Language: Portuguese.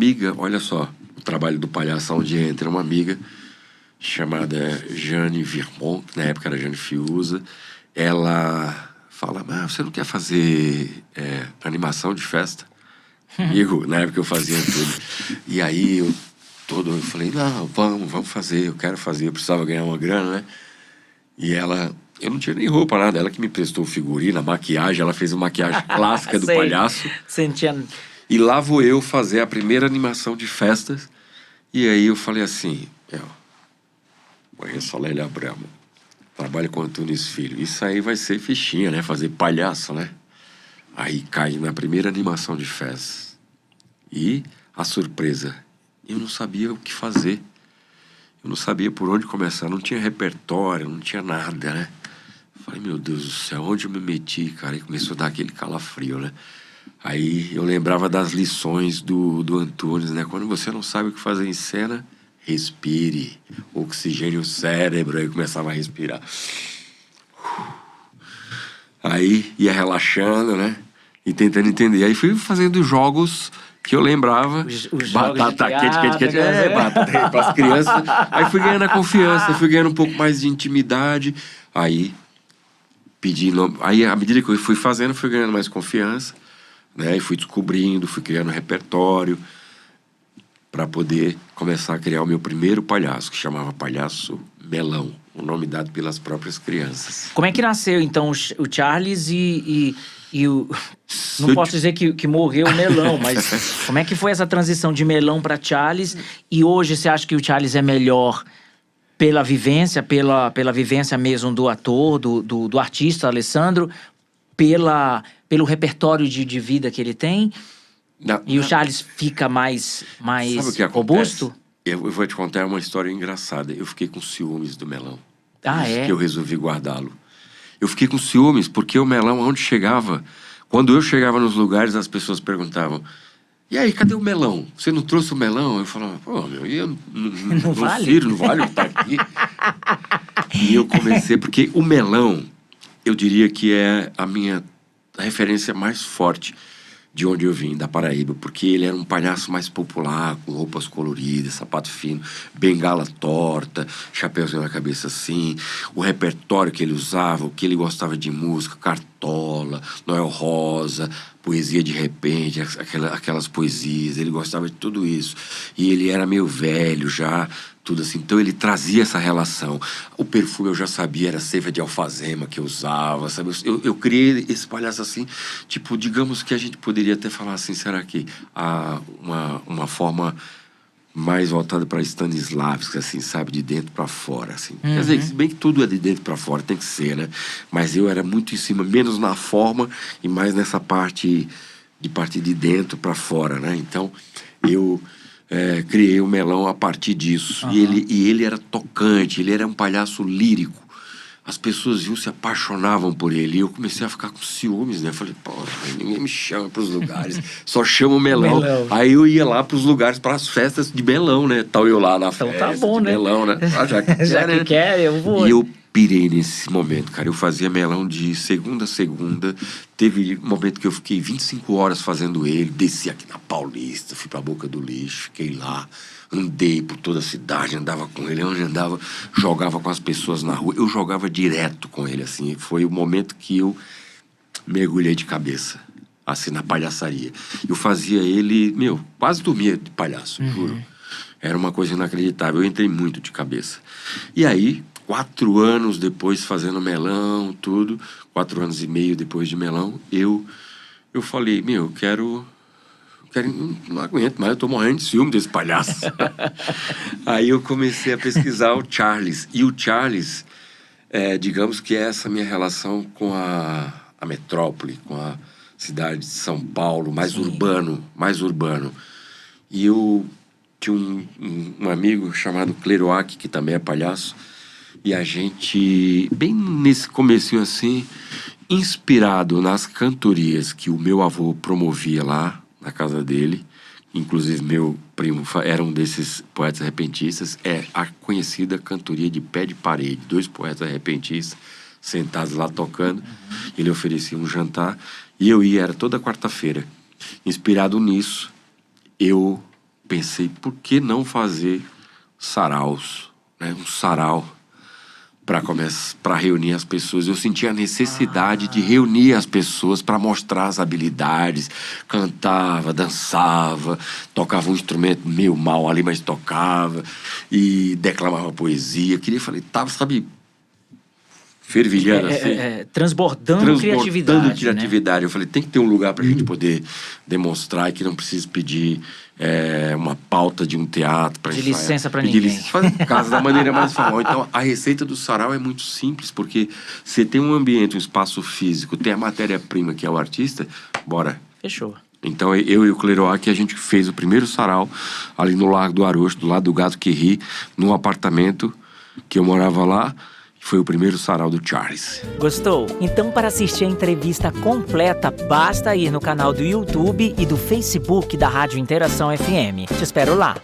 amiga, olha só, o trabalho do palhaço, onde entra uma amiga chamada Jane Virmont, que na época era Jane Fiuza. Ela fala, mas você não quer fazer animação de festa? Comigo, na época eu fazia tudo. E aí eu falei, não, vamos fazer, eu quero fazer, eu precisava ganhar uma grana, né? E ela, eu não tinha nem roupa, nada, ela que me prestou o figurino, a maquiagem, ela fez uma maquiagem clássica do palhaço. Sentia... E lá vou eu fazer a primeira animação de festas. E aí eu falei assim, conheço a Lélia Abramo, trabalho com Antunes Filho, isso aí vai ser fichinha, né? Fazer palhaço, né? Aí caí na primeira animação de festas. E a surpresa, eu não sabia o que fazer. Eu não sabia por onde começar, não tinha repertório, não tinha nada, né? Falei, meu Deus do céu, onde eu me meti, cara? E começou a dar aquele calafrio, né? Aí eu lembrava das lições do Antunes, né? Quando você não sabe o que fazer em cena, respire, oxigênio o cérebro. Aí começava a respirar. Aí ia relaxando, né? E tentando entender. Aí fui fazendo jogos que eu lembrava. Os batata jogos de quente, piada, batata para as crianças. Aí fui ganhando a confiança, fui ganhando um pouco mais de intimidade. Aí pedi nome. Aí, à medida que eu fui fazendo, fui ganhando mais confiança, né? E fui descobrindo, fui criando repertório para poder começar a criar o meu primeiro palhaço, que chamava Palhaço Melão, o nome dado pelas próprias crianças. Como é que nasceu, então, o Charles e o... Não posso dizer que morreu o Melão, mas como é que foi essa transição de Melão para Charles? E hoje você acha que o Charles é melhor pela vivência, pela vivência mesmo do ator, do artista Alessandro, pelo repertório de vida que ele tem? E o Charles fica mais Sabe o que robusto? acontece? Eu vou te contar uma história engraçada. Eu fiquei com ciúmes do Melão. Ah, é? Que eu resolvi guardá-lo. Eu fiquei com ciúmes porque o Melão, onde chegava... Quando eu chegava nos lugares, as pessoas perguntavam, e aí, cadê o Melão? Você não trouxe o Melão? Eu falava, pô, meu, eu não vale? Não vale estar aqui. E eu comecei, porque o Melão, eu diria que é a minha referência mais forte de onde eu vim, da Paraíba, porque ele era um palhaço mais popular, com roupas coloridas, sapato fino, bengala torta, chapéuzinho na cabeça assim, o repertório que ele usava, o que ele gostava de música, Cartola, Noel Rosa, poesia de repente, aquelas poesias, ele gostava de tudo isso. E ele era meio velho já, tudo assim, então ele trazia essa relação. O perfume eu já sabia, era seiva de alfazema que eu usava, sabe? Eu criei esse palhaço assim, tipo, digamos que a gente poderia até falar assim, será que uma forma mais voltada para Stanislavski, assim, sabe? De dentro para fora, assim. Quer dizer, se bem que tudo é de dentro para fora, tem que ser, né? Mas eu era muito em cima, menos na forma e mais nessa parte de dentro para fora, né? Então, eu... criei o Melão a partir disso. Uhum. E ele era tocante, ele era um palhaço lírico. As pessoas se apaixonavam por ele. E eu comecei a ficar com ciúmes, né? Eu falei, pô, ninguém me chama pros lugares, só chama o Melão. Aí eu ia lá pros lugares, pras festas de Melão, né? Tal eu lá na festa tá bom, de né? Melão, né? Já que Já que quer, eu vou. E eu pirei nesse momento, cara. Eu fazia Melão de segunda a segunda. Teve um momento que eu fiquei 25 horas fazendo ele. Desci aqui na Paulista, fui pra Boca do Lixo, fiquei lá. Andei por toda a cidade, andava com ele. Onde andava, jogava com as pessoas na rua. Eu jogava direto com ele, assim. Foi o momento que eu mergulhei de cabeça, assim, na palhaçaria. Eu fazia ele, quase dormia de palhaço, juro. Era uma coisa inacreditável. Eu entrei muito de cabeça. E aí... 4 anos depois fazendo Melão, tudo, 4 anos e meio depois de Melão, eu falei, não aguento mais, eu tô morrendo de ciúme desse palhaço. Aí eu comecei a pesquisar o Charles. E o Charles, digamos que é essa minha relação com a metrópole, com a cidade de São Paulo, mais urbano. E eu tinha um amigo chamado Cleroac, que também é palhaço, e a gente, bem nesse comecinho assim, inspirado nas cantorias que o meu avô promovia lá na casa dele, inclusive meu primo era um desses poetas repentistas, é a conhecida cantoria de Pé de Parede, 2 poetas repentistas sentados lá tocando. Ele oferecia um jantar e eu ia, era toda quarta-feira. Inspirado nisso, eu pensei, por que não fazer saraus, né? Um sarau para reunir as pessoas. Eu senti a necessidade de reunir as pessoas para mostrar as habilidades. Cantava, dançava, tocava um instrumento meio mal ali, mas tocava, e declamava poesia. Falei, tava, sabe, fervilhando assim. Transbordando criatividade. Eu falei, tem que ter um lugar pra gente poder demonstrar e que não precisa pedir uma pauta de um teatro para de licença pra ninguém. Faz em casa da maneira mais formal. Então, a receita do sarau é muito simples, porque você tem um ambiente, um espaço físico, tem a matéria-prima, que é o artista, bora. Fechou. Então, eu e o Cleroac, a gente fez o primeiro sarau ali no Largo do Arocho, do lado do Gato que Ri, num apartamento que eu morava lá. Foi o primeiro sarau do Charles. Gostou? Então, para assistir a entrevista completa, basta ir no canal do YouTube e do Facebook da Rádio Interação FM. Te espero lá.